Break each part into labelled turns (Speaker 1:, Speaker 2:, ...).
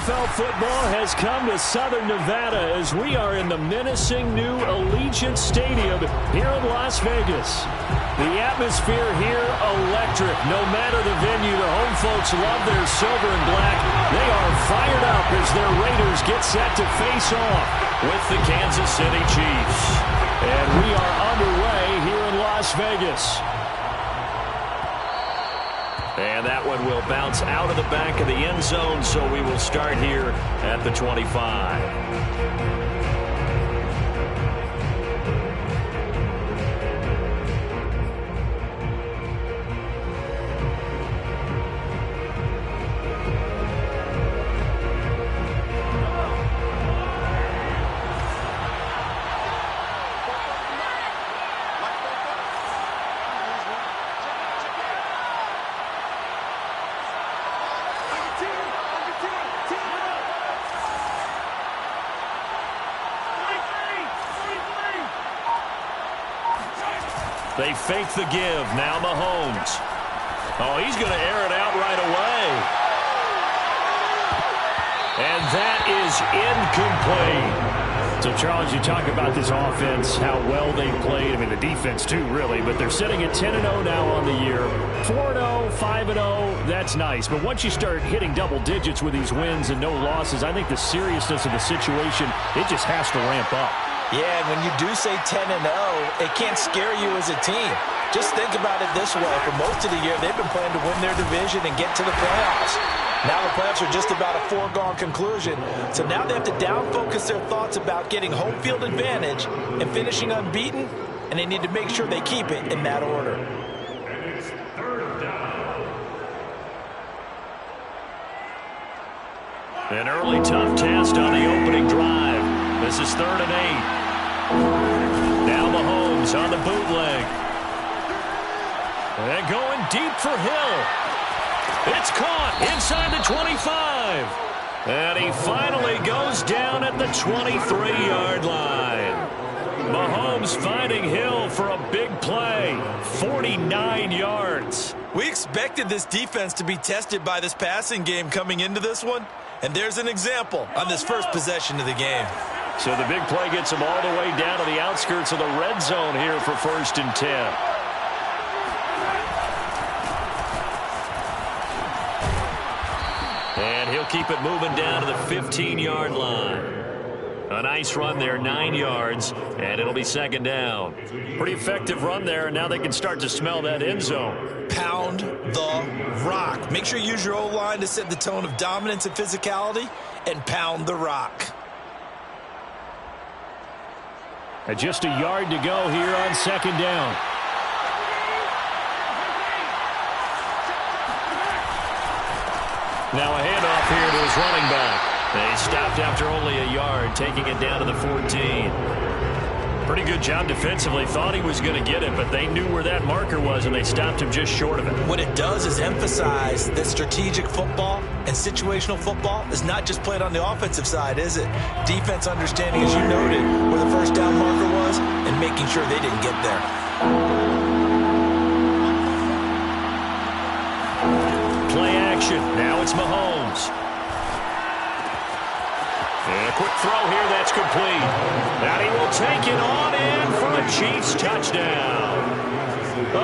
Speaker 1: NFL football has come to Southern Nevada as we are in the menacing new Allegiant Stadium here in Las Vegas. The atmosphere here, electric. No matter the venue, the home folks love their silver and black. They are fired up as their Raiders get set to face off with the Kansas City Chiefs. And we are underway here in Las Vegas. And that one will bounce out of the back of the end zone, so we will start here at the 25. They fake the give. Now Mahomes. Oh, he's going to air it out right away. And that is incomplete. So, Charles, you talk about this offense, how well they played. I mean, the defense, too, really. But they're sitting at 10-0 now on the year. 4-0, 5-0, that's nice. But once you start hitting double digits with these wins and no losses, I think the seriousness of the situation, it just has to ramp up.
Speaker 2: Yeah, and when you do say 10-0, it can't scare you as a team. Just think about it this way. For most of the year, they've been playing to win their division and get to the playoffs. Now the playoffs are just about a foregone conclusion. So now they have to down-focus their thoughts about getting home field advantage and finishing unbeaten, and they need to make sure they keep it in that order.
Speaker 1: An early tough test on the opening drive. This is 3rd and 8. Now Mahomes on the bootleg. And going deep for Hill. It's caught inside the 25. And he finally goes down at the 23-yard line. Mahomes finding Hill for a big play. 49 yards.
Speaker 2: We expected this defense to be tested by this passing game coming into this one. And there's an example on this first possession of the game.
Speaker 1: So the big play gets him all the way down to the outskirts of the red zone here for 1st and 10. And he'll keep it moving down to the 15-yard line. A nice run there, 9 yards, and it'll be 2nd down. Pretty effective run there, and now they can start to smell that end zone.
Speaker 2: Pound the rock. Make sure you use your O-line to set the tone of dominance and physicality, and pound the rock.
Speaker 1: And just a yard to go here on 2nd down. Now a handoff here to his running back. They stopped after only a yard, taking it down to the 14. Pretty good job defensively. Thought he was going to get it, but they knew where that marker was, and they stopped him just short of it.
Speaker 2: What it does is emphasize that strategic football and situational football is not just played on the offensive side, is it? Defense understanding, as you noted, where the first down marker was and making sure they didn't get there.
Speaker 1: Play action. Now it's Mahomes. And a quick throw here that's complete. And he will take it on in for a Chiefs touchdown.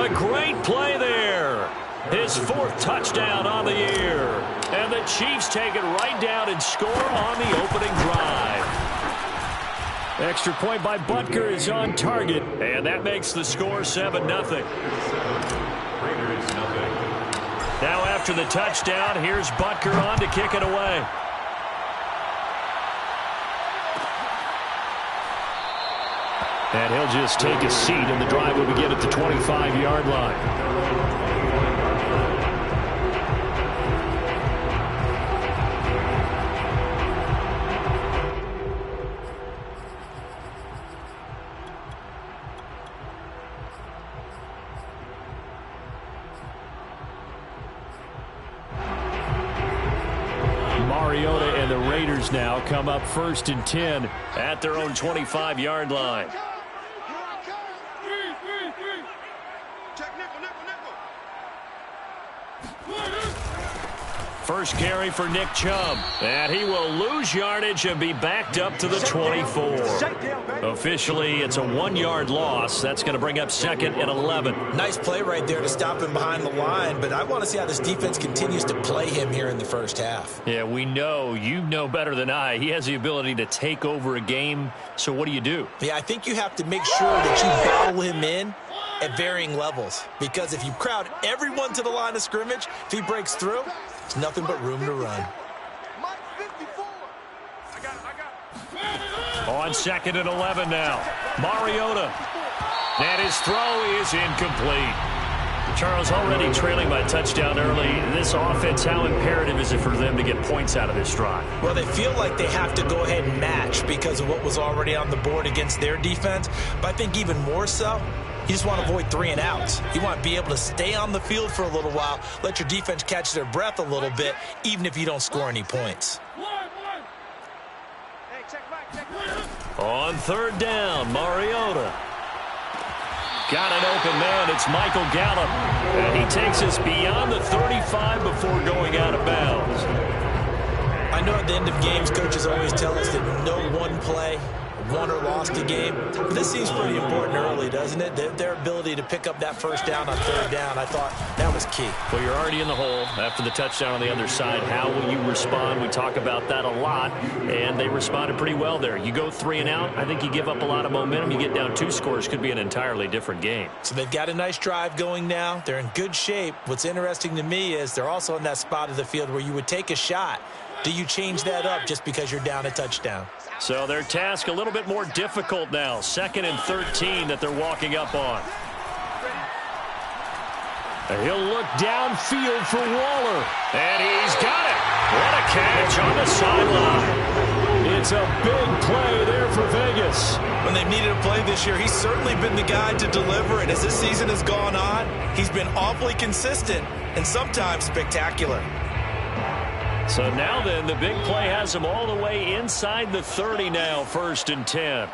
Speaker 1: A great play there. His 4th touchdown on the year. And the Chiefs take it right down and score on the opening drive. Extra point by Butker is on target. And that makes the score 7-0. Now after the touchdown, here's Butker on to kick it away. And he'll just take a seat, and the drive will begin at the 25-yard line. Mariota and the Raiders now come up 1st and 10 at their own 25-yard line. First carry for Nick Chubb. And he will lose yardage and be backed up to the 24. Officially, it's a 1-yard loss. That's going to bring up 2nd and 11.
Speaker 2: Nice play right there to stop him behind the line, but I want to see how this defense continues to play him here in the first half.
Speaker 1: Yeah, we know. You know better than I. He has the ability to take over a game, so what do you do?
Speaker 2: Yeah, I think you have to make sure that you bottle him in at varying levels, because if you crowd everyone to the line of scrimmage, if he breaks through, it's nothing but room to run.
Speaker 1: On 2nd and 11 now. Mariota. And his throw is incomplete. Charles, already trailing by a touchdown early. This offense, how imperative is it for them to get points out of this drive?
Speaker 2: Well, they feel like they have to go ahead and match because of what was already on the board against their defense. But I think even more so, you just want to avoid 3 and outs. You want to be able to stay on the field for a little while, let your defense catch their breath a little bit, even if you don't score any points.
Speaker 1: On 3rd down, Mariota. Got an open man. It's Michael Gallup. And he takes us beyond the 35 before going out of bounds.
Speaker 2: I know at the end of games, coaches always tell us that no one play won or lost a game. But this seems pretty important early, doesn't it? Their ability to pick up that first down on 3rd down, I thought that was key.
Speaker 1: Well, you're already in the hole after the touchdown on the other side. How will you respond? We talk about that a lot, and they responded pretty well there. You go 3 and out, I think you give up a lot of momentum. You get down 2 scores, could be an entirely different game.
Speaker 2: So they've got a nice drive going now. They're in good shape. What's interesting to me is they're also in that spot of the field where you would take a shot. Do you change that up just because you're down a touchdown?
Speaker 1: So their task a little bit more difficult now. 2nd and 13 that they're walking up on. He'll look downfield for Waller. And he's got it. What a catch on the sideline. It's a big play there for Vegas.
Speaker 2: When they've needed a play this year, he's certainly been the guy to deliver. And as this season has gone on, he's been awfully consistent and sometimes spectacular.
Speaker 1: So now then, the big play has him all the way inside the 30 now, 1st and 10.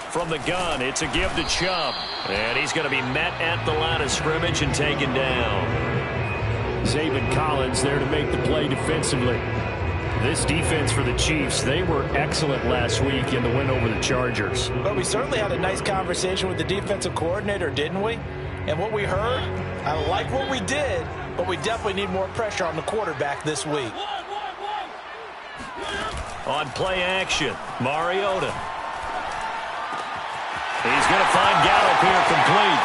Speaker 1: From the gun, it's a give to Chubb. And he's going to be met at the line of scrimmage and taken down. Zaven Collins there to make the play defensively. This defense for the Chiefs, they were excellent last week in the win over the Chargers.
Speaker 2: But we certainly had a nice conversation with the defensive coordinator, didn't we? And what we heard, I like what we did, but we definitely need more pressure on the quarterback this week.
Speaker 1: On play action, Mariota. He's going to find Gallup here complete.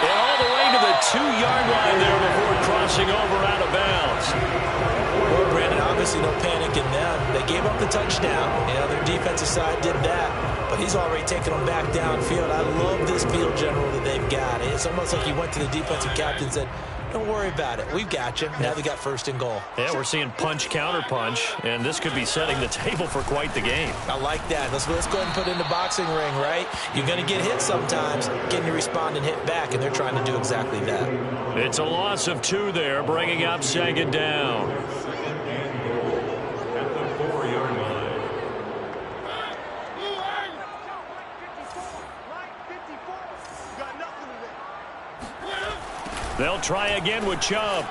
Speaker 1: And all the way to the 2-yard line there before crossing over out of bounds.
Speaker 2: Well, Brandon, obviously no panic in them. They gave up the touchdown. Their defensive side did that. But he's already taken them back downfield. I love this field general that they've got. It's almost like he went to the defensive captain and said, don't worry about it. We've got you. Now they got 1st and goal.
Speaker 1: Yeah, we're seeing punch, counter punch, and this could be setting the table for quite the game.
Speaker 2: I like that. Let's go ahead and put it in the boxing ring, right? You're going to get hit sometimes. Can you respond and hit back? And they're trying to do exactly that.
Speaker 1: It's a loss of 2 there, bringing up 2nd down. They'll try again with Chubb.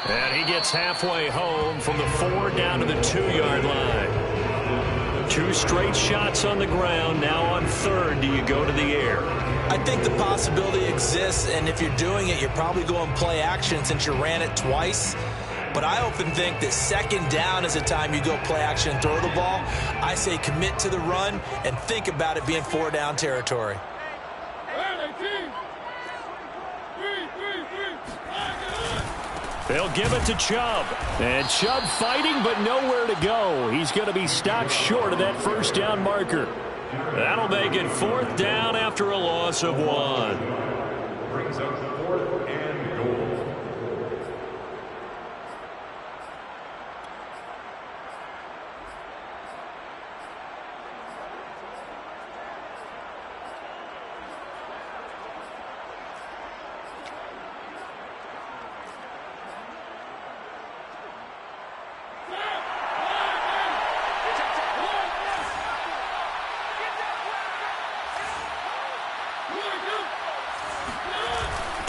Speaker 1: And he gets halfway home from the 4 down to the 2-yard line. 2 straight shots on the ground. Now on 3rd, do you go to the air?
Speaker 2: I think the possibility exists, and if you're doing it, you're probably going play action since you ran it twice. But I often think that 2nd down is the time you go play action and throw the ball. I say commit to the run and think about it being 4 down territory.
Speaker 1: They'll give it to Chubb. And Chubb fighting, but nowhere to go. He's going to be stopped short of that 1st down marker. That'll make it 4th down after a loss of 1. Brings up 4th and goal.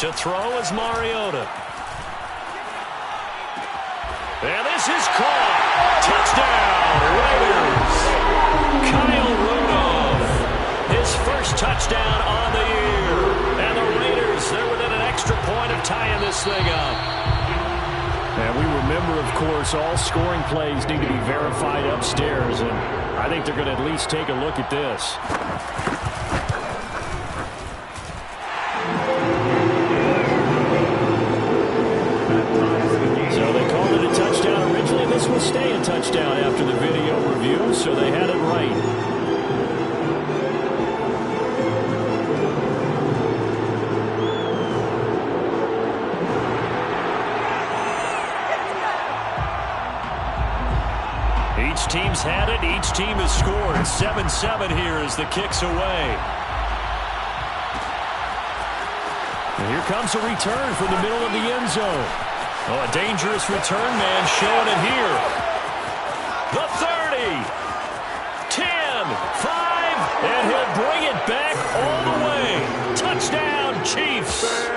Speaker 1: To throw is Mariota. And this is caught. Touchdown, Raiders. Kyle Rudolph, his first touchdown on the year. And the Raiders, they're within an extra point of tying this thing up. And we remember, of course, all scoring plays need to be verified upstairs. And I think they're going to at least take a look at this. This will stay a touchdown after the video review, so they had it right. Each team's had it. Each team has scored. 7-7 here as the kick's away. And here comes a return from the middle of the end zone. Oh, a dangerous return man showing it here. The 30, 10, 5, and he'll bring it back all the way. Touchdown, Chiefs.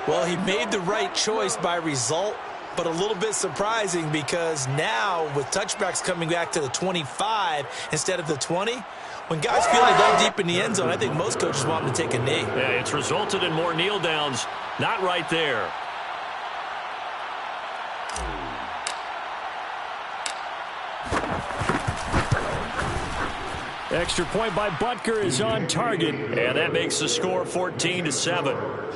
Speaker 2: Well, he made the right choice by result, but a little bit surprising because now with touchbacks coming back to the 25 instead of the 20, when guys feel it that deep in the end zone, I think most coaches want them to take a knee.
Speaker 1: Yeah, it's resulted in more kneel downs. Not right there. Extra point by Butker is on target, and that makes the score 14-7.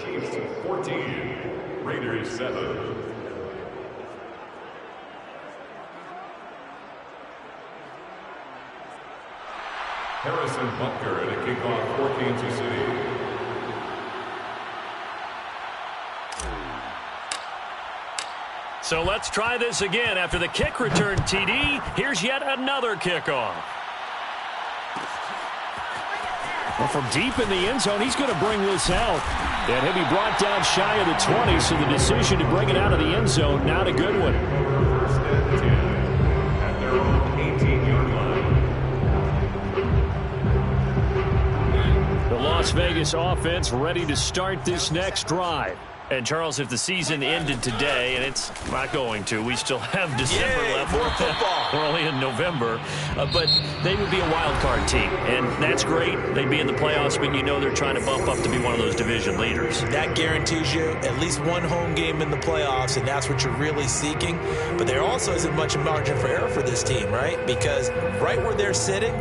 Speaker 3: Chiefs 14, Raiders 7. Harrison Butker at a kickoff for Kansas City.
Speaker 1: So let's try this again. After the kick return TD, here's yet another kickoff. Well, from deep in the end zone, he's going to bring this out. And he'll be brought down shy of the 20, so the decision to bring it out of the end zone, not a good one.
Speaker 3: First and 10 at their own 18-yard line.
Speaker 1: The Las Vegas offense ready to start this next drive. And, Charles, if the season ended today, and it's not going to, we still have December left.
Speaker 2: More football.
Speaker 1: We're only in November. But they would be a wild card team, and that's great. They'd be in the playoffs, but you know they're trying to bump up to be one of those division leaders.
Speaker 2: That guarantees you at least one home game in the playoffs, and that's what you're really seeking. But there also isn't much margin for error for this team, right? Because right where they're sitting,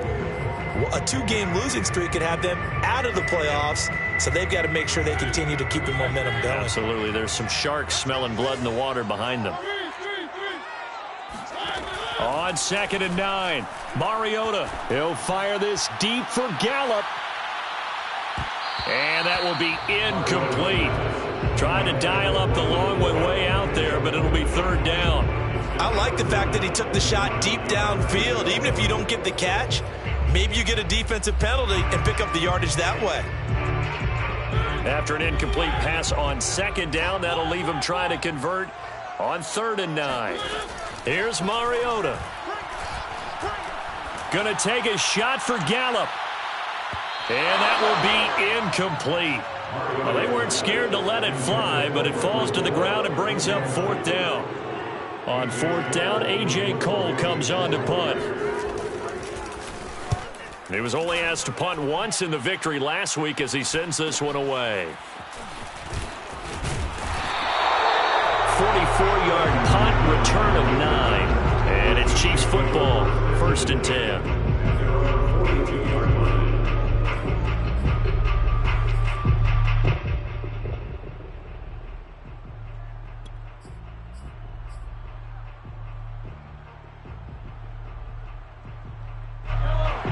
Speaker 2: a two-game losing streak could have them out of the playoffs, so they've got to make sure they continue to keep the momentum going.
Speaker 1: Absolutely. There's some sharks smelling blood in the water behind them. On 2nd and 9, Mariota. He'll fire this deep for Gallup. And that will be incomplete. Trying to dial up the long one way out there, but it'll be 3rd down.
Speaker 2: I like the fact that he took the shot deep downfield. Even if you don't get the catch, maybe you get a defensive penalty and pick up the yardage that way.
Speaker 1: After an incomplete pass on 2nd down, that'll leave him trying to convert on 3rd and 9. Here's Mariota. Gonna take a shot for Gallup. And that will be incomplete. Well, they weren't scared to let it fly, but it falls to the ground and brings up 4th down. On 4th down, A.J. Cole comes on to punt. He was only asked to punt once in the victory last week as he sends this one away. 44-yard punt, return of 9. And it's Chiefs football, 1st and 10.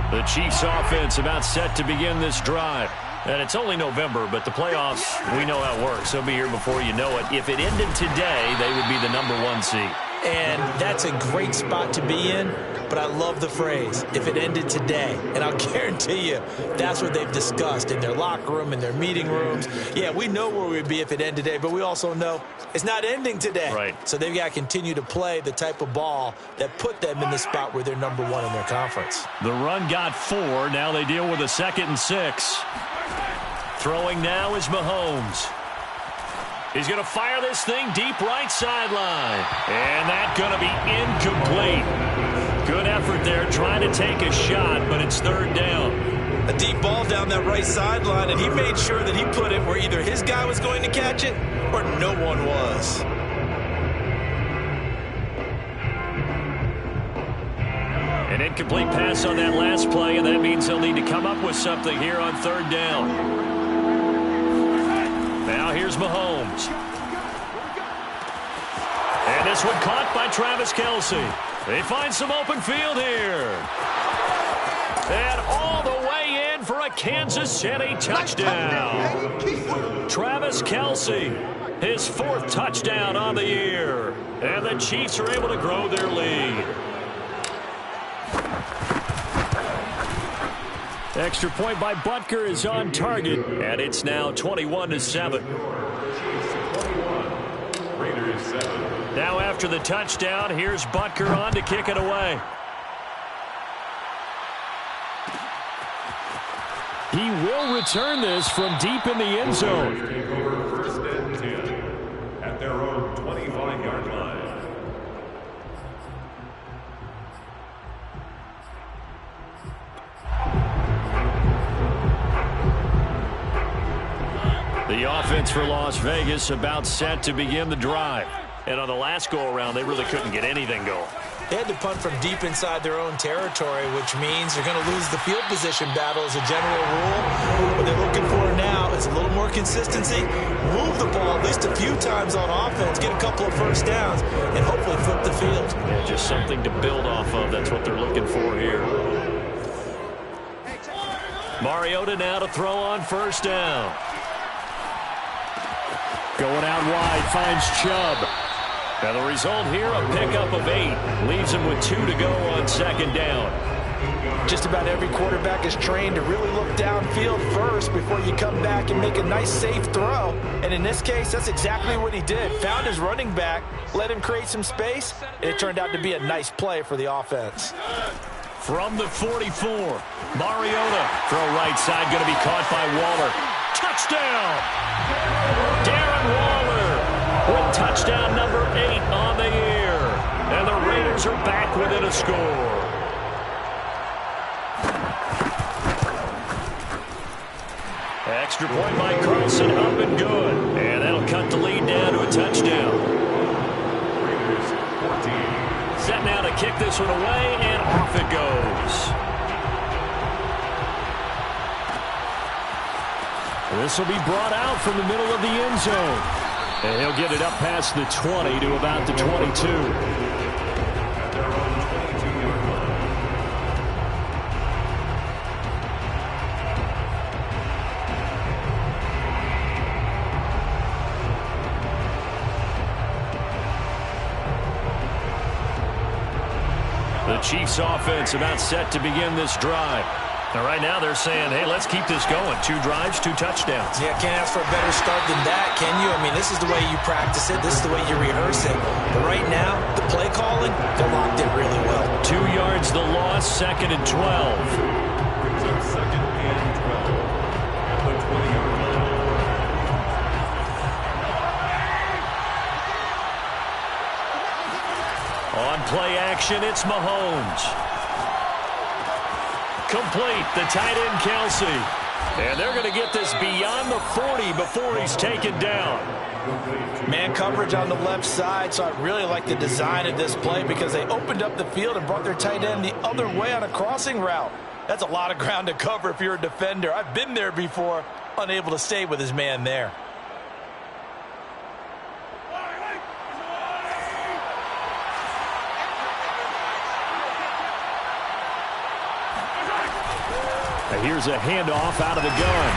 Speaker 1: The Chiefs offense about set to begin this drive. And it's only November, but the playoffs, we know how it works. They'll be here before you know it. If it ended today, they would be the #1 seed.
Speaker 2: And that's a great spot to be in, but I love the phrase, if it ended today. And I'll guarantee you that's what they've discussed in their locker room, in their meeting rooms. Yeah, we know where we'd be if it ended today, but we also know it's not ending today.
Speaker 1: Right.
Speaker 2: So they've got to continue to play the type of ball that put them in the spot where they're #1 in their conference.
Speaker 1: The run got 4. Now they deal with a 2nd and 6. Throwing now is Mahomes. He's going to fire this thing deep right sideline. And that's going to be incomplete. Good effort there trying to take a shot, but it's third down.
Speaker 2: A deep ball down that right sideline, and he made sure that he put it where either his guy was going to catch it or no one was.
Speaker 1: An incomplete pass on that last play, and that means they'll need to come up with something here on third down. Now here's Mahomes. And this one caught by Travis Kelce. They find some open field here. And all the way in for a Kansas City touchdown. Travis Kelce, his 4th touchdown on the year. And the Chiefs are able to grow their lead. Extra point by Butker is on target, and it's now 21-7. Now after the touchdown, here's Butker on to kick it away. He will return this from deep in the end zone.
Speaker 3: First and 10 at their own 25-yard line.
Speaker 1: The offense for Las Vegas about set to begin the drive. And on the last go-around, they really couldn't get anything going.
Speaker 2: They had to punt from deep inside their own territory, which means they're going to lose the field position battle as a general rule. What they're looking for now is a little more consistency, move the ball at least a few times on offense, get a couple of first downs, and hopefully flip the field.
Speaker 1: Yeah, just something to build off of. That's what they're looking for here. Mariota now to throw on first down. Going out wide, finds Chubb. And the result here, a pickup of 8. Leaves him with 2 to go on second down.
Speaker 2: Just about every quarterback is trained to really look downfield first before you come back and make a nice, safe throw. And in this case, that's exactly what he did. Found his running back, let him create some space, and it turned out to be a nice play for the offense.
Speaker 1: From the 44, Mariota. Throw right side, going to be caught by Waller. Touchdown! Darren Waller with touchdown number 8 on the year. And the Raiders are back within a score. Extra point by Carlson, up and good. And that'll cut the lead down to a touchdown.
Speaker 3: Raiders 14.
Speaker 1: Set now to kick this one away, and off it goes. This will be brought out from the middle of the end zone. And he'll get it up past the 20 to about the 22.
Speaker 3: At their own 22-yard line.
Speaker 1: The Chiefs offense about set to begin this drive. Now, right now they're saying, hey, let's keep this going. 2 drives, 2 touchdowns.
Speaker 2: Yeah, can't ask for a better start than that, can you? I mean, this is the way you practice it. This is the way you rehearse it. But right now, the play calling, they're locked in really well.
Speaker 1: 2 yards the loss, 2nd and 12.
Speaker 3: Brings up 2nd and 12 at the 20-yard line.
Speaker 1: On play action, it's Mahomes. Complete, the tight end Kelce. And they're going to get this beyond the 40 before he's taken down.
Speaker 2: Man coverage on the left side, so I really like the design of this play because they opened up the field and brought their tight end the other way on a crossing route. That's a lot of ground to cover if you're a defender. I've been there before, unable to stay with his man there.
Speaker 1: Here's a handoff out of the gun.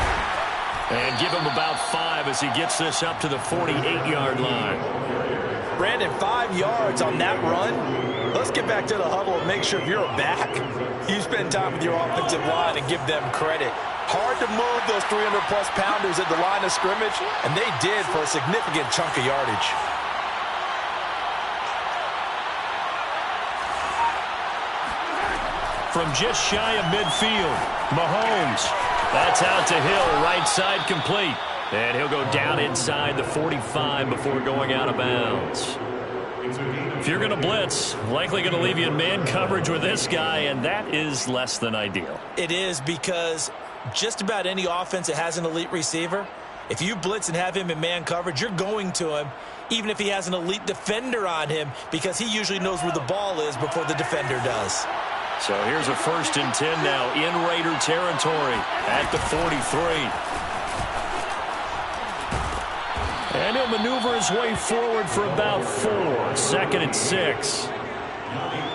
Speaker 1: And give him about 5 as he gets this up to the 48-yard line.
Speaker 2: Brandon, 5 yards on that run. Let's get back to the huddle and make sure if you're a back, you spend time with your offensive line and give them credit. Hard to move those 300-plus pounders at the line of scrimmage, and they did for a significant chunk of yardage.
Speaker 1: from just shy of midfield. Mahomes. That's out to Hill, right side complete. And he'll go down inside the 45 before going out of bounds. If you're going to blitz, likely going to leave you in man coverage with this guy, and that is less than ideal.
Speaker 2: It is, because just about any offense that has an elite receiver, if you blitz and have him in man coverage, you're going to him, even if he has an elite defender on him, because he usually knows where the ball is before the defender does.
Speaker 1: So here's a 1st and 10 now in Raider territory at the 43. And he'll maneuver his way forward for about 4. 2nd and 6.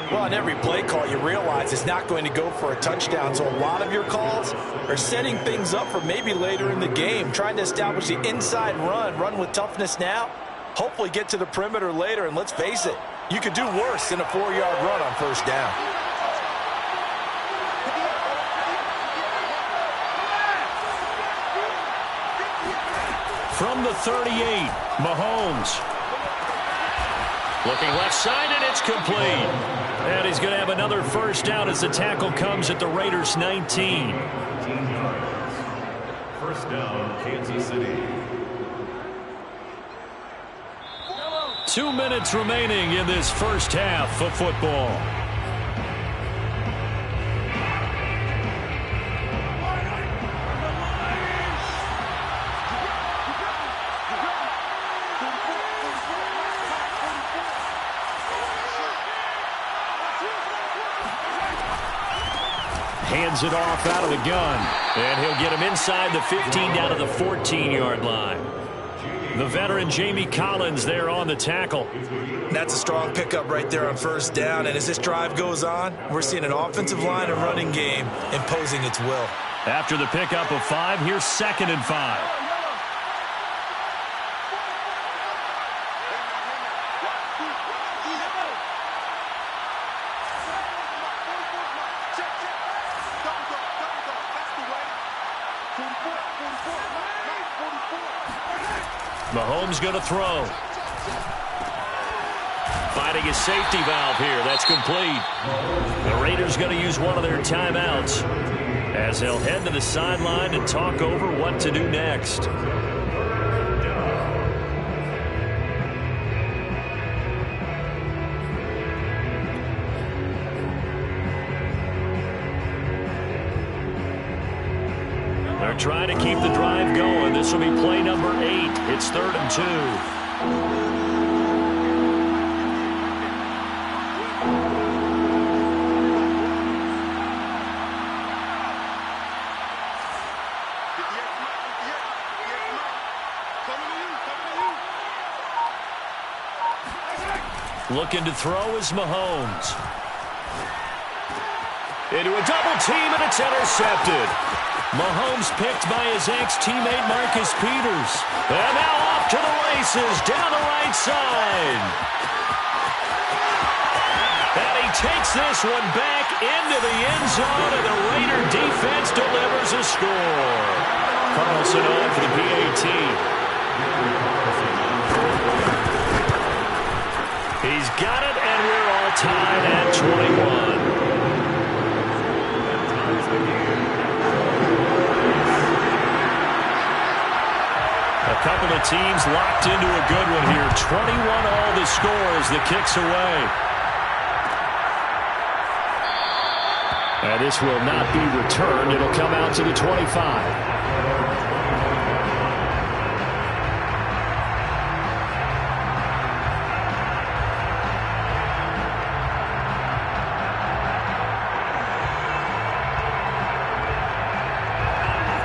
Speaker 2: Well, on every play call, you realize it's not going to go for a touchdown. So a lot of your calls are setting things up for maybe later in the game, trying to establish the inside run with toughness now, hopefully get to the perimeter later. And let's face it, you could do worse than a 4-yard run on 1st down.
Speaker 1: From the 38, Mahomes. Looking left side, and it's complete. And he's going to have another 1st down as the tackle comes at the Raiders' 19.
Speaker 3: 1st down, Kansas City.
Speaker 1: 2 minutes remaining in this first half of football. Hands it off out of the gun. And he'll get him inside the 15 down to the 14-yard line. The veteran Jamie Collins there on the tackle.
Speaker 2: That's a strong pickup right there on 1st down. And as this drive goes on, we're seeing an offensive line and running game imposing its will.
Speaker 1: After the pickup of 5, here's 2nd and 5. Mahomes going to throw. Finding his safety valve here. That's complete. The Raiders going to use one of their timeouts as they'll head to the sideline and talk over what to do next. They're trying to keep the drive going. This will be play number 8. It's 3rd and 2. Looking to throw is Mahomes. Into a double team, and it's intercepted. Mahomes picked by his ex-teammate Marcus Peters. And now off to the races down the right side. And he takes this one back into the end zone, and the Raider defense delivers a score. Carlson on for the PAT. He's got it, and we're all tied at 21. A couple of teams locked into a good one here. 21 all the score as the kick's away. And this will not be returned. It'll come out to the 25.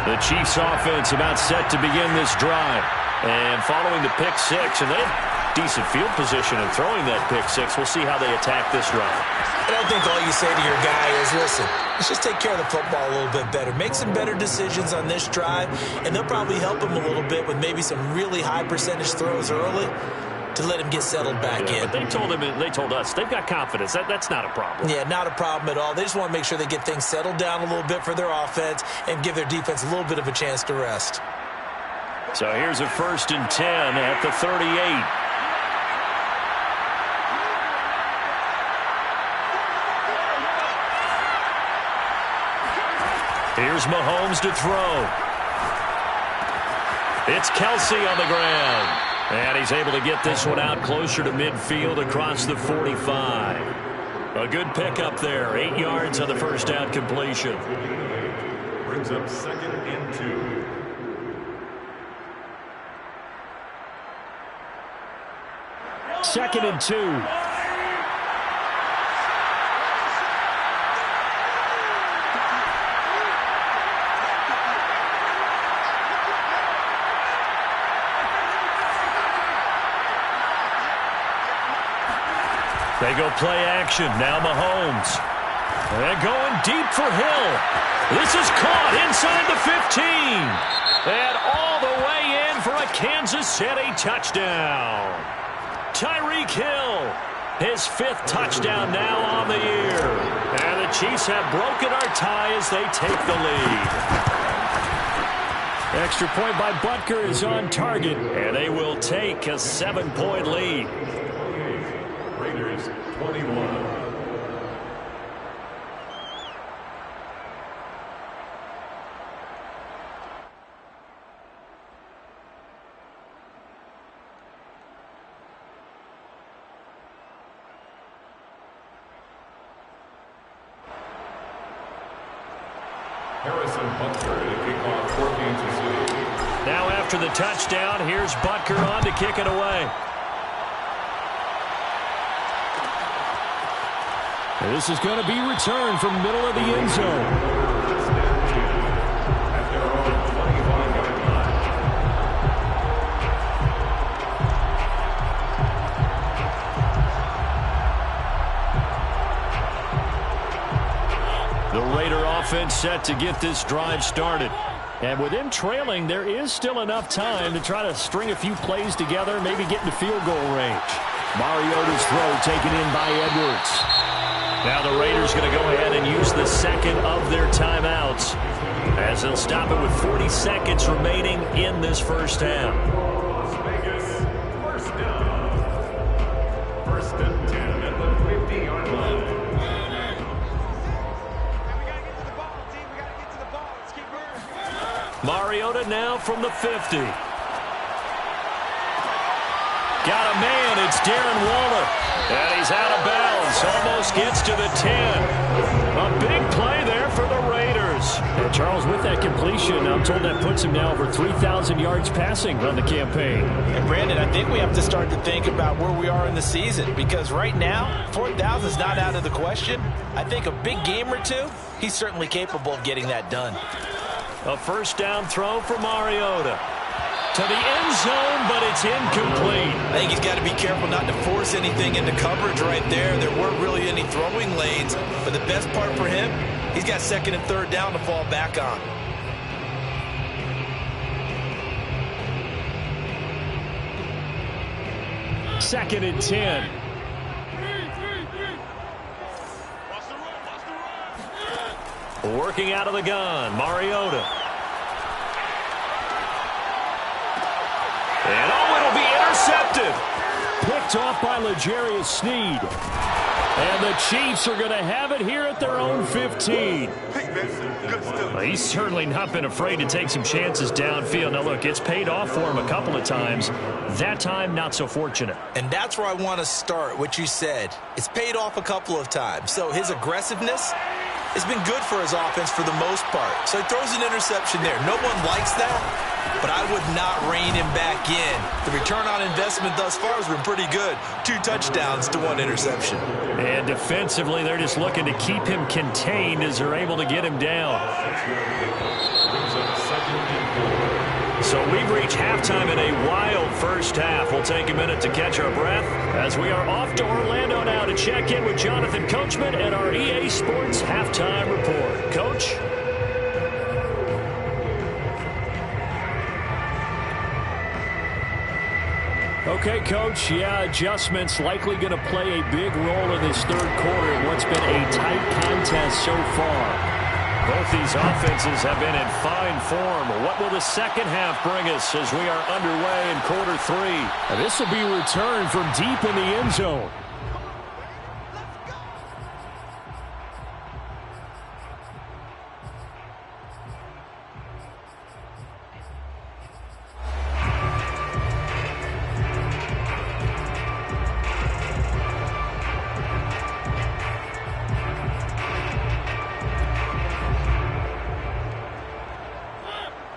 Speaker 1: The Chiefs offense about set to begin this drive. And following the pick 6, and they have decent field position in throwing that pick 6. We'll see how they attack this drive.
Speaker 2: And I think all you say to your guy is, listen, let's just take care of the football a little bit better. Make some better decisions on this drive, and they'll probably help him a little bit with maybe some really high percentage throws early to let him get settled back in.
Speaker 1: But they told us they've got confidence. That's not a problem.
Speaker 2: Yeah, not a problem at all. They just want to make sure they get things settled down a little bit for their offense and give their defense a little bit of a chance to rest.
Speaker 1: So here's a 1st and 10 at the 38. Here's Mahomes to throw. It's Kelsey on the ground. And he's able to get this one out closer to midfield across the 45. A good pickup there. 8 yards on the first down completion.
Speaker 3: Brings up 2nd and 2.
Speaker 1: Second and 2. They go play action. Now Mahomes. And going deep for Hill. This is caught inside the 15. And all the way in for a Kansas City touchdown. Tyreek Hill, his 5th touchdown now on the year. And the Chiefs have broken our tie as they take the lead. Extra point by Butker is on target. And they will take a 7-point lead.
Speaker 3: Raiders 21.
Speaker 1: Now after the touchdown, here's Butker on to kick it away. This is going to be returned from the middle of the end zone. The Raider offense set to get this drive started. And with them trailing, there is still enough time to try to string a few plays together, maybe get into field goal range. Mariota's throw taken in by Edwards. Now the Raiders going to go ahead and use the second of their timeouts as they'll stop it with 40 seconds remaining in this first half.
Speaker 3: Las Vegas, first down. 1st and 10 at the 50-yard line.
Speaker 1: Mariota now from the 50. Got a man. It's Darren Waller. And he's out of bounds. Almost gets to the 10. A big play there for the Raiders. And Charles, with that completion, I'm told that puts him now over 3,000 yards passing on the campaign.
Speaker 2: And Brandon, I think we have to start to think about where we are in the season. Because right now, 4,000 is not out of the question. I think a big game or two, he's certainly capable of getting that done.
Speaker 1: A first down throw for Mariota. To the end zone, but it's incomplete.
Speaker 2: I think he's got to be careful not to force anything into coverage right there. There weren't really any throwing lanes. But the best part for him, he's got 2nd and 3rd down to fall back on.
Speaker 1: Second and 10. Working out of the gun, Mariota. And it'll be intercepted. Picked off by L'Jarius Sneed. And the Chiefs are going to have it here at their own 15. He's certainly not been afraid to take some chances downfield. Now, look, it's paid off for him a couple of times. That time, not so fortunate.
Speaker 2: And that's where I want to start, what you said. It's paid off a couple of times. So his aggressiveness has been good for his offense for the most part. So he throws an interception there. No one likes that. But I would not rein him back in. The return on investment thus far has been pretty good. 2 touchdowns to 1 interception.
Speaker 1: And defensively, they're just looking to keep him contained as they're able to get him down. So we've reached halftime in a wild first half. We'll take a minute to catch our breath as we are off to Orlando now to check in with Jonathan Coachman and our EA Sports Halftime Report. Coach? Okay, Coach. Yeah, adjustments likely going to play a big role in this 3rd quarter in what's been a tight contest so far. Both these offenses have been in fine form. What will the second half bring us as we are underway in quarter 3? This will be returned from deep in the end zone.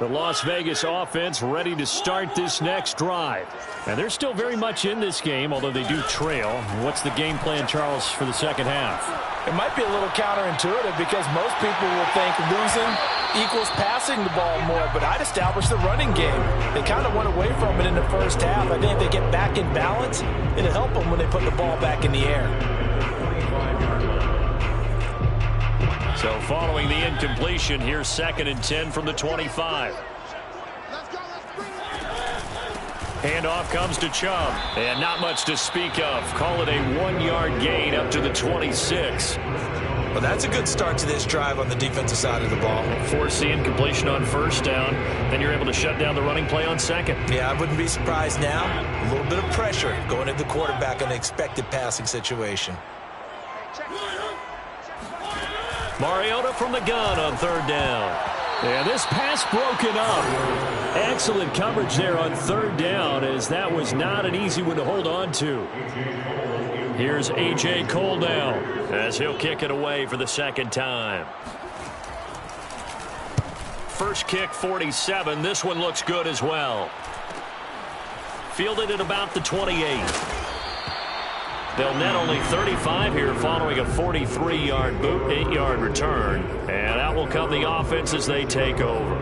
Speaker 1: The Las Vegas offense ready to start this next drive. And they're still very much in this game, although they do trail. What's the game plan, Charles, for the second half?
Speaker 2: It might be a little counterintuitive because most people will think losing equals passing the ball more, but I'd establish the running game. They kind of went away from it in the first half. I think if they get back in balance, it'll help them when they put the ball back in the air.
Speaker 1: So following the incompletion, here's 2nd and 10 from the 25. Handoff comes to Chubb, and not much to speak of. Call it a 1-yard gain up to the 26.
Speaker 2: Well, that's a good start to this drive on the defensive side of the ball.
Speaker 1: Force the incompletion on 1st down, then you're able to shut down the running play on 2nd.
Speaker 2: Yeah, I wouldn't be surprised now. A little bit of pressure going at the quarterback in an expected passing situation.
Speaker 1: Mariota from the gun on 3rd down. And this pass broken up. Excellent coverage there on 3rd down, as that was not an easy one to hold on to. Here's A.J. Cole now, as he'll kick it away for the 2nd time. First kick, 47. This one looks good as well. Fielded at about the 28. They'll net only 35 here following a 43-yard boot, 8-yard return. And out will come the offense as they take over.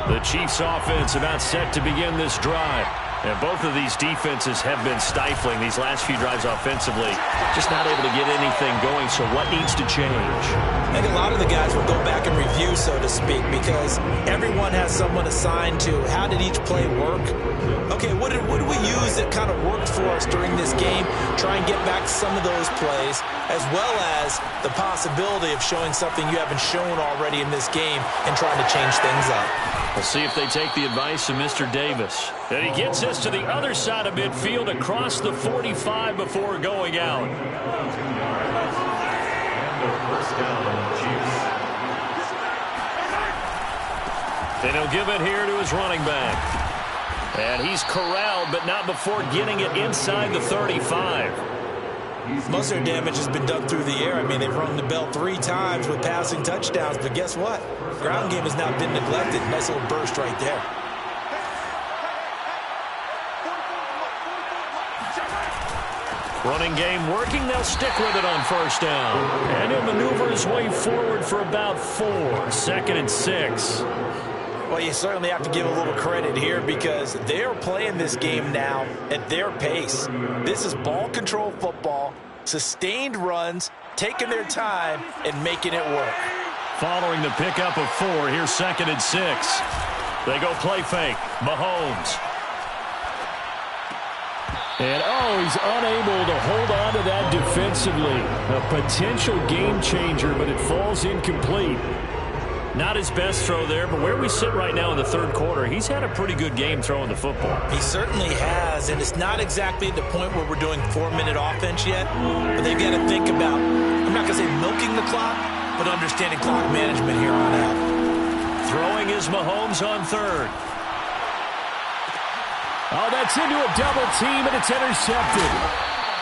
Speaker 1: The Chiefs offense about set to begin this drive. And both of these defenses have been stifling these last few drives offensively. Just not able to get anything going, so what needs to change?
Speaker 2: I think a lot of the guys will go back and review, so to speak, because everyone has someone assigned to how did each play work. Okay, what did we use that kind of worked for us during this game? Try and get back to some of those plays, as well as the possibility of showing something you haven't shown already in this game and trying to change things up.
Speaker 1: We'll see if they take the advice of Mr. Davis. And he gets this to the other side of midfield across the 45 before going out. And he'll give it here to his running back. And he's corralled, but not before getting it inside the 35.
Speaker 2: Most of their damage has been done through the air. I mean, they've rung the bell 3 times with passing touchdowns, but guess what? Ground game has not been neglected. Nice little burst right there.
Speaker 1: Running game working. They'll stick with it on 1st down. And he'll maneuver his way forward for about 4. 2nd and 6.
Speaker 2: Well, you certainly have to give a little credit here because they're playing this game now at their pace. This is ball control football, sustained runs, taking their time, and making it work.
Speaker 1: Following the pickup of 4, here's 2nd and 6. They go play fake. Mahomes. And, he's unable to hold on to that defensively. A potential game changer, but it falls incomplete. Not his best throw there, but where we sit right now in the 3rd quarter, he's had a pretty good game throwing the football.
Speaker 2: He certainly has, and it's not exactly at the point where we're doing 4-minute offense yet, but they've got to think about, I'm not going to say milking the clock, but understanding clock management here on out.
Speaker 1: Throwing is Mahomes on 3rd. Oh, that's into a double team, and it's intercepted.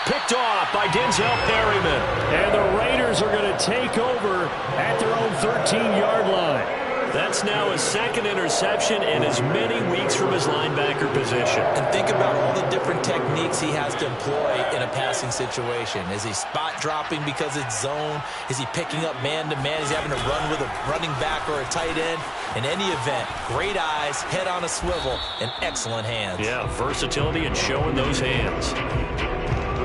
Speaker 1: Picked off by Denzel Perryman. And the Raiders are going to take over at their own 13-yard line. That's now his 2nd interception and as many weeks from his linebacker position.
Speaker 2: And think about all the different techniques he has to employ in a passing situation. Is he spot dropping because it's zone? Is he picking up man-to-man? Is he having to run with a running back or a tight end? In any event, great eyes, head on a swivel, and excellent hands.
Speaker 1: Yeah, versatility and showing those hands.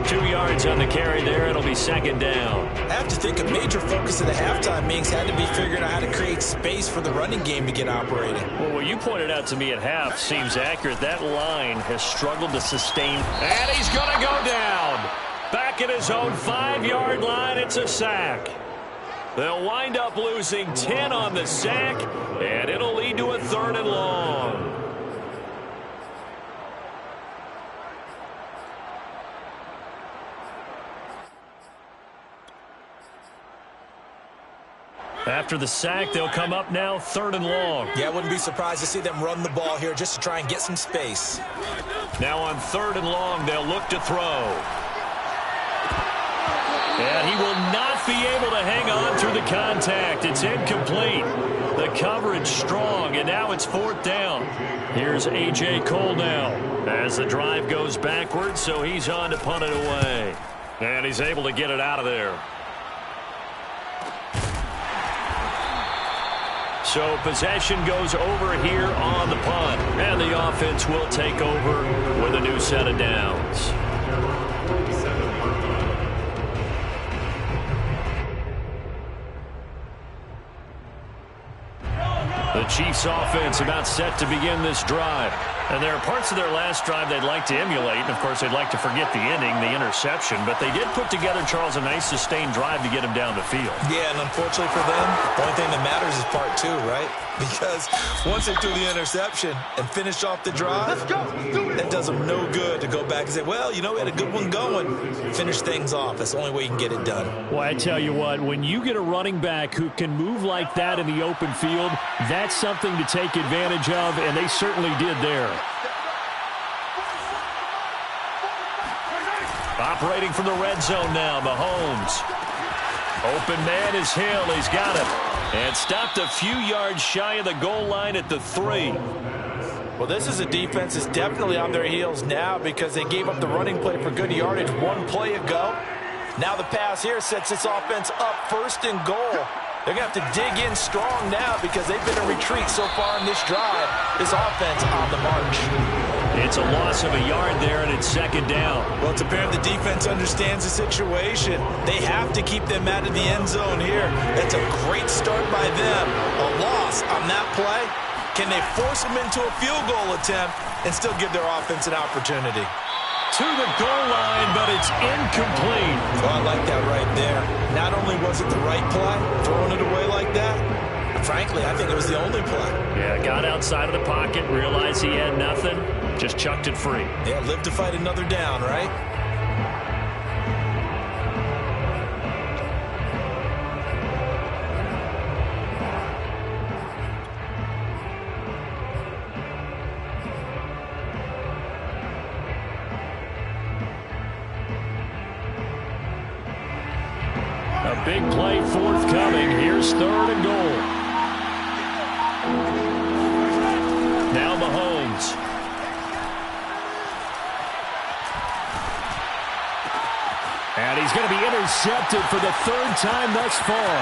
Speaker 1: 2 yards on the carry there. It'll be 2nd down.
Speaker 2: I have to think a major focus of the halftime meetings had to be figuring out how to create space for the running game to get operating.
Speaker 1: Well, what you pointed out to me at half seems accurate. That line has struggled to sustain. And he's going to go down. Back at his own 5-yard line. It's a sack. They'll wind up losing 10 on the sack, and it'll lead to a 3rd and long. After the sack, they'll come up now 3rd and long.
Speaker 2: Yeah, I wouldn't be surprised to see them run the ball here just to try and get some space.
Speaker 1: Now on 3rd and long, they'll look to throw. And he will not be able to hang on through the contact. It's incomplete. The coverage strong, and now it's 4th down. Here's A.J. Cole now as the drive goes backwards, so he's on to punt it away. And he's able to get it out of there. So possession goes over here on the punt, and the offense will take over with a new set of downs. The Chiefs offense about set to begin this drive. And there are parts of their last drive they'd like to emulate. And, of course, they'd like to forget the ending, the interception. But they did put together, Charles, a nice sustained drive to get him down the field.
Speaker 2: Yeah, and unfortunately for them, the only thing that matters is part 2, right? Because once they threw the interception and finished off the drive, that does them no good to go back and say, well, you know, we had a good one going. Finish things off. That's the only way you can get it done.
Speaker 1: Well, I tell you what, when you get a running back who can move like that in the open field, that's something to take advantage of, and they certainly did there. Operating from the red zone now, Mahomes. Open man is Hill. He's got him. And stopped a few yards shy of the goal line at the 3.
Speaker 2: Well, this is a defense that's definitely on their heels now because they gave up the running play for good yardage one play ago. Now the pass here sets this offense up 1st and goal. They're going to have to dig in strong now because they've been in retreat so far in this drive. This offense on the march.
Speaker 1: It's a loss of a yard there, and it's 2nd down.
Speaker 2: Well, it's apparent the defense understands the situation. They have to keep them out of the end zone here. That's a great start by them. A loss on that play. Can they force them into a field goal attempt and still give their offense an opportunity?
Speaker 1: To the goal line, but it's incomplete.
Speaker 2: Well, I like that right there. Not only was it the right play, throwing it away like that, frankly, I think it was the only play.
Speaker 1: Yeah, got outside of the pocket, realized he had nothing, just chucked it free.
Speaker 2: Yeah, live to fight another down, right?
Speaker 1: A big play forthcoming. Here's 3rd and goal. Now Mahomes. And he's going to be intercepted for the 3rd time thus far.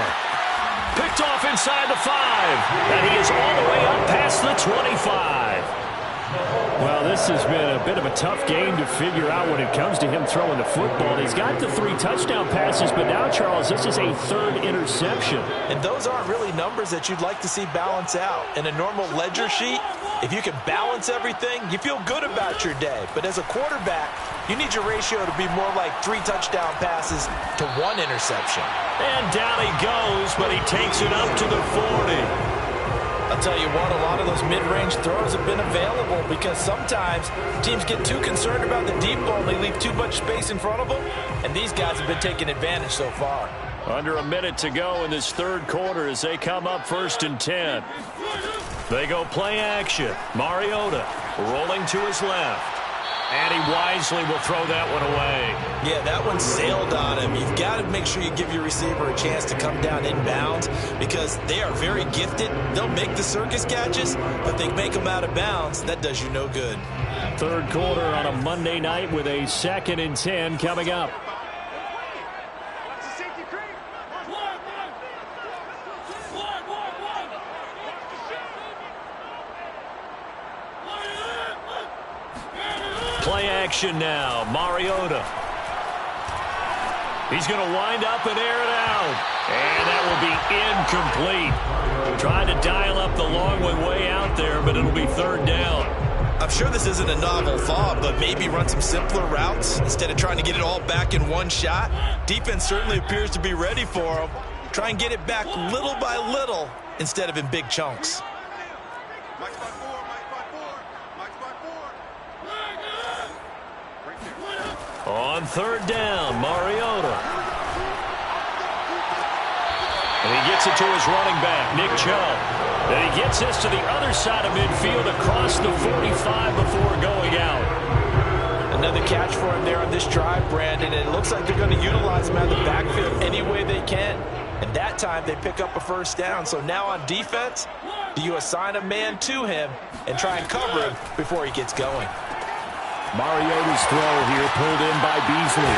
Speaker 1: Picked off inside the 5. And he is all the way up past the 25. Well, this has been a bit of a tough game to figure out when it comes to him throwing the football. He's got the 3 touchdown passes, but now, Charles, this is a 3rd interception.
Speaker 2: And those aren't really numbers that you'd like to see balance out. In a normal ledger sheet, if you can balance everything, you feel good about your day. But as a quarterback, you need your ratio to be more like 3 touchdown passes to 1 interception.
Speaker 1: And down he goes, but he takes it up to the 40.
Speaker 2: I'll tell you what, a lot of those mid-range throws have been available because sometimes teams get too concerned about the deep ball and they leave too much space in front of them, and these guys have been taking advantage so far.
Speaker 1: Under a minute to go in this 3rd quarter as they come up 1st and 10. They go play action. Mariota rolling to his left. And he wisely will throw that one away.
Speaker 2: Yeah, that one sailed on him. You've got to make sure you give your receiver a chance to come down inbounds because they are very gifted. They'll make the circus catches, but they make them out of bounds. That does you no good.
Speaker 1: 3rd quarter on a Monday night with a 2nd and 10 coming up. Play action now. Mariota. He's going to wind up and air it out. And that will be incomplete. Trying to dial up the long one way out there, but it'll be 3rd down.
Speaker 2: I'm sure this isn't a novel thought, but maybe run some simpler routes instead of trying to get it all back in one shot. Defense certainly appears to be ready for them. Try and get it back little by little instead of in big chunks.
Speaker 1: On 3rd down, Mariota. And he gets it to his running back, Nick Chubb. And he gets this to the other side of midfield across the 45 before going out.
Speaker 2: Another catch for him there on this drive, Brandon, and it looks like they're going to utilize him out of the backfield any way they can. And that time they pick up a first down. So now on defense, do you assign a man to him and try and cover him before he gets going?
Speaker 1: Mariota's throw here pulled in by Beasley.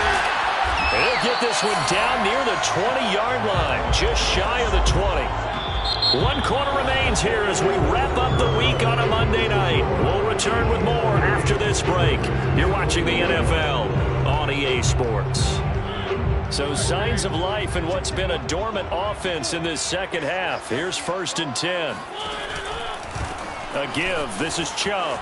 Speaker 1: He'll get this one down near the 20-yard line, just shy of the 20. 1 quarter remains here as we wrap up the week on a Monday night. We'll return with more after this break. You're watching the NFL on EA Sports. So signs of life in what's been a dormant offense in this second half. Here's 1st and 10. A give. This is Chubb.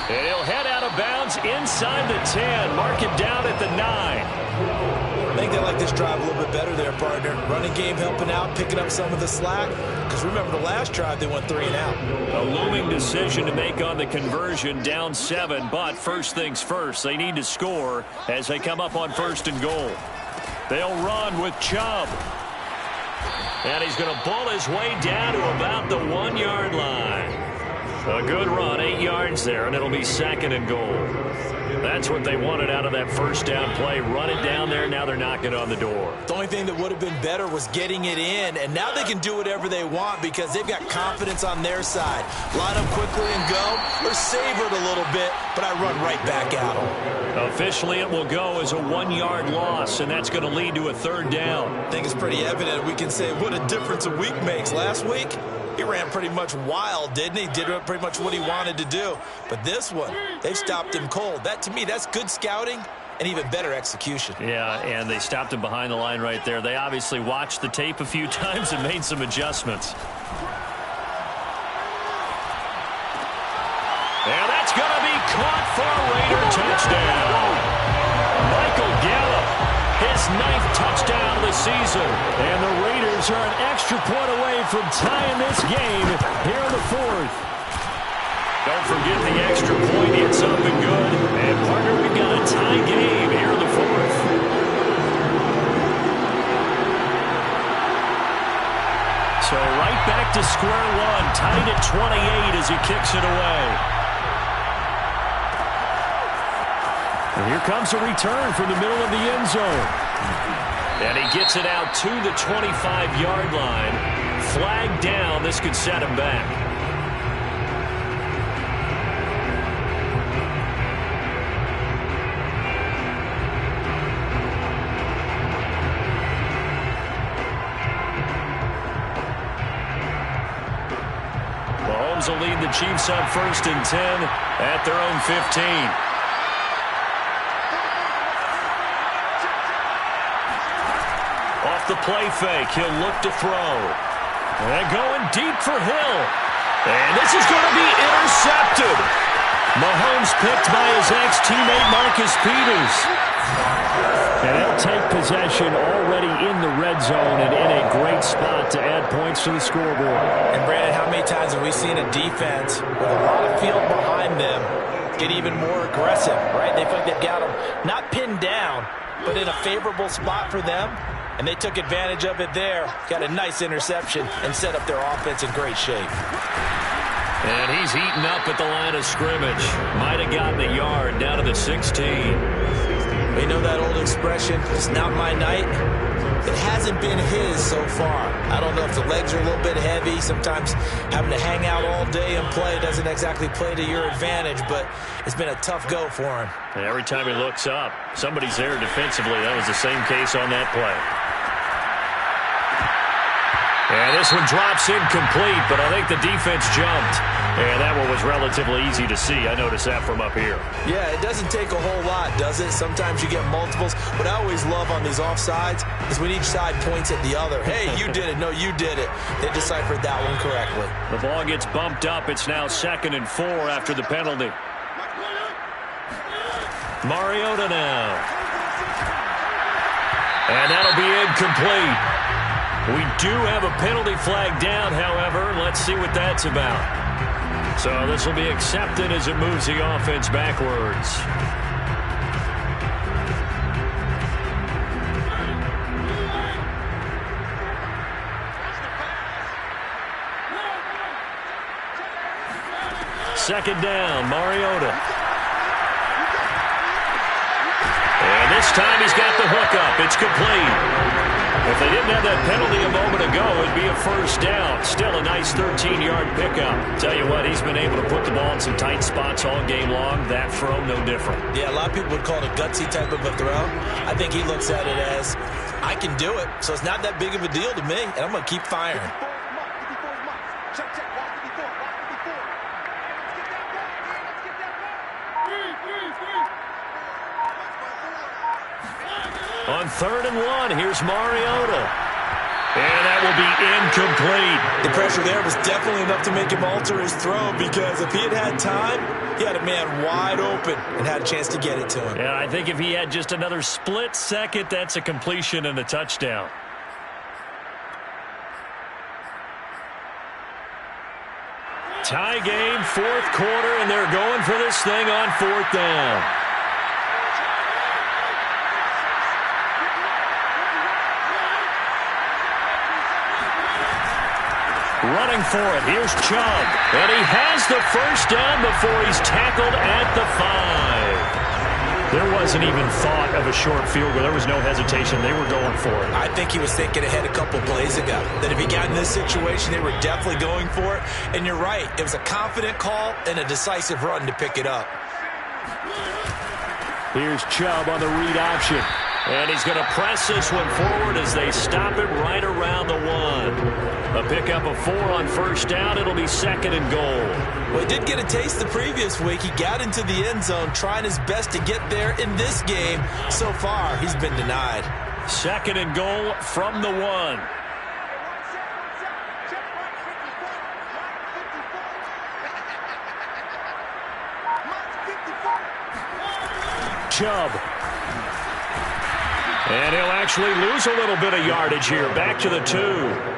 Speaker 1: And he'll head out of bounds inside the 10. Mark it down at the 9.
Speaker 2: I think they like this drive a little bit better there, partner. Running game helping out, picking up some of the slack. Because remember, the last drive, they went 3 and out.
Speaker 1: A looming decision to make on the conversion, down 7. But first things first, they need to score as they come up on 1st and goal. They'll run with Chubb. And he's going to bull his way down to about the 1-yard line. A good run, 8 yards there, and it'll be 2nd and goal. That's what they wanted out of that first down play. Run it down there. Now they're knocking on the door.
Speaker 2: The only thing that would have been better was getting it in, and now they can do whatever they want because they've got confidence on their side. Line up quickly and go, or savor it a little bit, but I run right back at them.
Speaker 1: Officially, it will go as a 1-yard loss, and that's going to lead to a 3rd down.
Speaker 2: I think it's pretty evident. We can say what a difference a week makes. Last week, he ran pretty much wild, didn't he? Did pretty much what he wanted to do. But this one, they've stopped him cold. That, to me, that's good scouting and even better execution.
Speaker 1: Yeah, and they stopped him behind the line right there. They obviously watched the tape a few times and made some adjustments. And that's going to be caught for a Raider touchdown. Michael Gallup, his 9th touchdown of the season. And the Raiders are an extra point away from tying this game here in the 4th. Don't forget the extra point hits up and good. And, partner, we've got a tie game here in the 4th. So right back to square one, tied at 28 as he kicks it away. And here comes a return from the middle of the end zone. And he gets it out to the 25-yard line. Flag down. This could set him back. Mahomes will lead the Chiefs on 1st and 10 at their own 15. Off the play fake, he'll look to throw. And going deep for Hill. And this is going to be intercepted. Mahomes picked by his ex-teammate Marcus Peters. And he'll take possession already in the red zone and in a great spot to add points to the scoreboard.
Speaker 2: And Brandon, how many times have we seen a defense with a lot of field behind them get even more aggressive, right? They feel like they've got them not pinned down, but in a favorable spot for them. And they took advantage of it there. Got a nice interception and set up their offense in great shape.
Speaker 1: And he's eaten up at the line of scrimmage. Might have gotten a yard down to the 16.
Speaker 2: We know that old expression, it's not my night. It hasn't been his so far. I don't know if the legs are a little bit heavy. Sometimes having to hang out all day and play doesn't exactly play to your advantage, but it's been a tough go for him.
Speaker 1: And every time he looks up, somebody's there defensively. That was the same case on that play. And this one drops incomplete, but I think the defense jumped. And that one was relatively easy to see. I noticed that from up here.
Speaker 2: Yeah, it doesn't take a whole lot, does it? Sometimes you get multiples. What I always love on these offsides is when each side points at the other. Hey, you did it. No, you did it. They deciphered that one correctly.
Speaker 1: The ball gets bumped up. It's now 2nd and 4 after the penalty. Mariota now. And that'll be incomplete. We do have a penalty flag down, however. Let's see what that's about. So this will be accepted as it moves the offense backwards. Second down, Mariota. And this time he's got the hook up. It's complete. If they didn't have that penalty a moment ago, it'd be a first down. Still a nice 13-yard pickup. Tell you what, he's been able to put the ball in some tight spots all game long. That throw, no different.
Speaker 2: Yeah, a lot of people would call it a gutsy type of a throw. I think he looks at it as, I can do it, so it's not that big of a deal to me, and I'm going to keep firing.
Speaker 1: On 3rd and 1, here's Mariota. And that will be incomplete.
Speaker 2: The pressure there was definitely enough to make him alter his throw, because if he had time, he had a man wide open and had a chance to get it to him.
Speaker 1: Yeah, I think if he had just another split second, that's a completion and a touchdown. Tie game, 4th quarter, and they're going for this thing on 4th down. Running for it. Here's Chubb. And he has the first down before he's tackled at the 5. There wasn't even thought of a short field goal. There was no hesitation. They were going for it.
Speaker 2: I think he was thinking ahead a couple plays ago, that if he got in this situation, they were definitely going for it. And you're right. It was a confident call and a decisive run to pick it up.
Speaker 1: Here's Chubb on the read option. And he's going to press this one forward as they stop it right around the 1. A pickup of 4 on first down. It'll be 2nd and goal.
Speaker 2: Well, he did get a taste the previous week. He got into the end zone trying his best to get there. In this game, so far, he's been denied.
Speaker 1: 2nd and goal from the 1. Chubb. And he'll actually lose a little bit of yardage here. Back to the 2.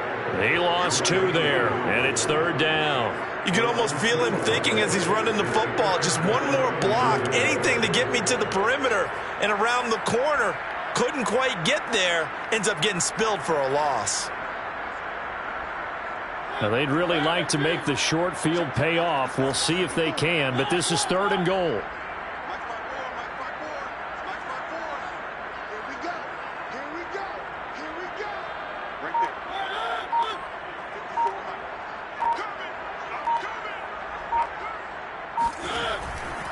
Speaker 1: He lost 2 there, and it's 3rd down.
Speaker 2: You can almost feel him thinking as he's running the football. Just one more block, anything to get me to the perimeter and around the corner. Couldn't quite get there. Ends up getting spilled for a loss.
Speaker 1: Now, they'd really like to make the short field pay off. We'll see if they can, but this is 3rd and goal.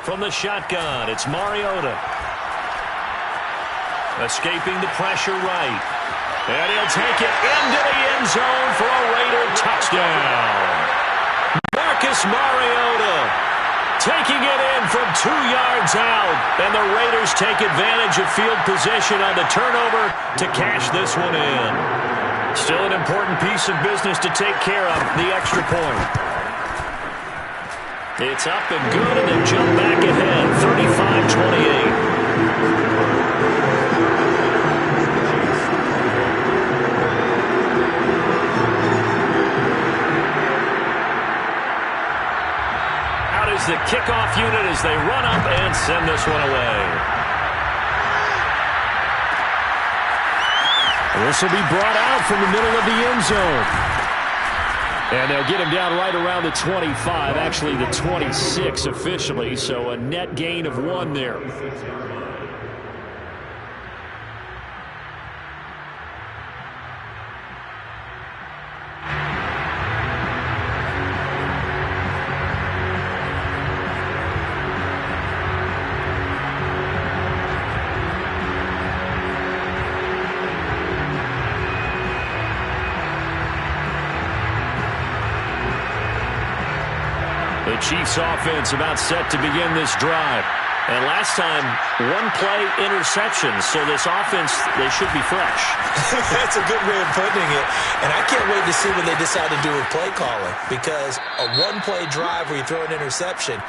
Speaker 1: From the shotgun, it's Mariota. Escaping the pressure right. And he'll take it into the end zone for a Raider touchdown. Marcus Mariota taking it in from 2 yards out. And the Raiders take advantage of field position on the turnover to cash this one in. Still an important piece of business to take care of, the extra point. It's up and good, and they jump back ahead, 35-28. Out is the kickoff unit as they run up and send this one away. This will be brought out from the middle of the end zone. And they'll get him down right around the 25, actually the 26 officially, so a net gain of 1 there. The Chiefs offense about set to begin this drive. And last time, 1-play interception. So this offense, they should be fresh.
Speaker 2: That's a good way of putting it. And I can't wait to see what they decide to do with play calling. Because a 1-play drive where you throw an interception,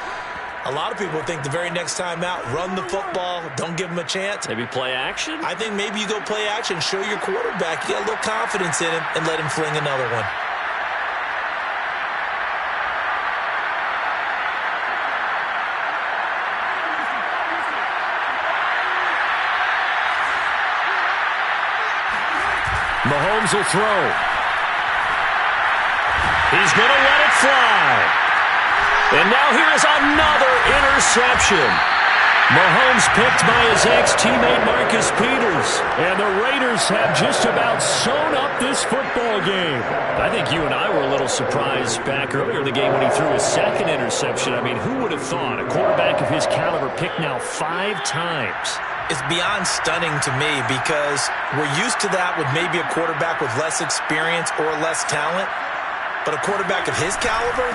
Speaker 2: a lot of people think the very next time out, run the football, don't give them a chance.
Speaker 1: Maybe play action?
Speaker 2: I think maybe you go play action, show your quarterback, you got a little confidence in him, and let him fling another one. Mahomes will throw. He's going to let it fly. And now here's another interception.
Speaker 1: Mahomes picked by his ex-teammate Marcus Peters. And the Raiders have just about sewn up this football game. I think you and I were a little surprised back earlier in the game when he threw his second interception. I mean, who would have thought a quarterback of his caliber picked now 5 times?
Speaker 2: It's beyond stunning to me because we're used to that with maybe a quarterback with less experience or less talent. But a quarterback of his caliber,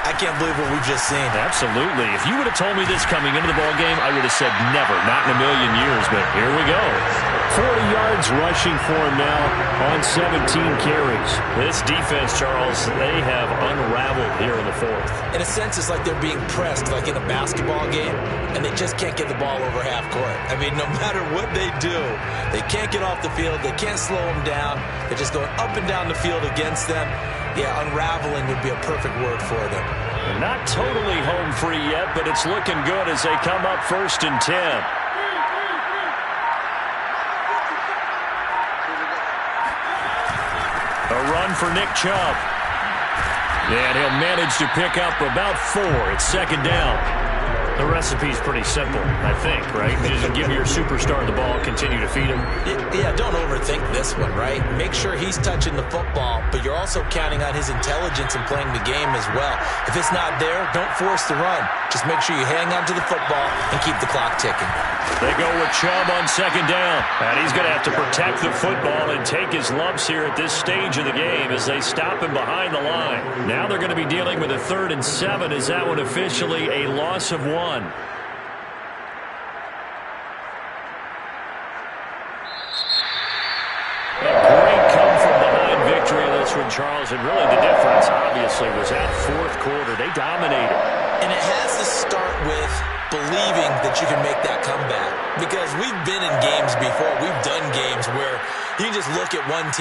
Speaker 2: I can't believe what we've just seen.
Speaker 1: Absolutely. If you would have told me this coming into the ballgame, I would have said never, not in a million years, but here we go. 40 yards rushing for him now on 17 carries. This defense, Charles, they have unraveled here in the fourth.
Speaker 2: In a sense, it's like they're being pressed like in a basketball game, and they just can't get the ball over half court. I mean, no matter what they do, they can't get off the field. They can't slow them down. They're just going up and down the field against them. Yeah, unraveling would be a perfect word for them.
Speaker 1: They're not totally home free yet, but it's looking good as they come up 1st and 10. A run for Nick Chubb. And he'll manage to pick up about 4. It's 2nd down. The recipe's pretty simple, I think, right? Just give your superstar the ball, continue to feed him.
Speaker 2: Yeah, don't overthink this one, right? Make sure he's touching the football, but you're also counting on his intelligence in playing the game as well. If it's not there, don't force the run. Just make sure you hang on to the football and keep the clock ticking.
Speaker 1: They go with Chubb on 2nd down. And he's going to have to protect the football and take his lumps here at this stage of the game as they stop him behind the line. Now they're going to be dealing with a 3rd and 7. Is that one officially a loss of 1? A great come-from-behind victory in this one, Charles. And really the difference, obviously, was that 4th quarter. They dominated.
Speaker 2: And it has to start with believing that you can make that comeback. Because we've been in games before. We've done games where you just look at one team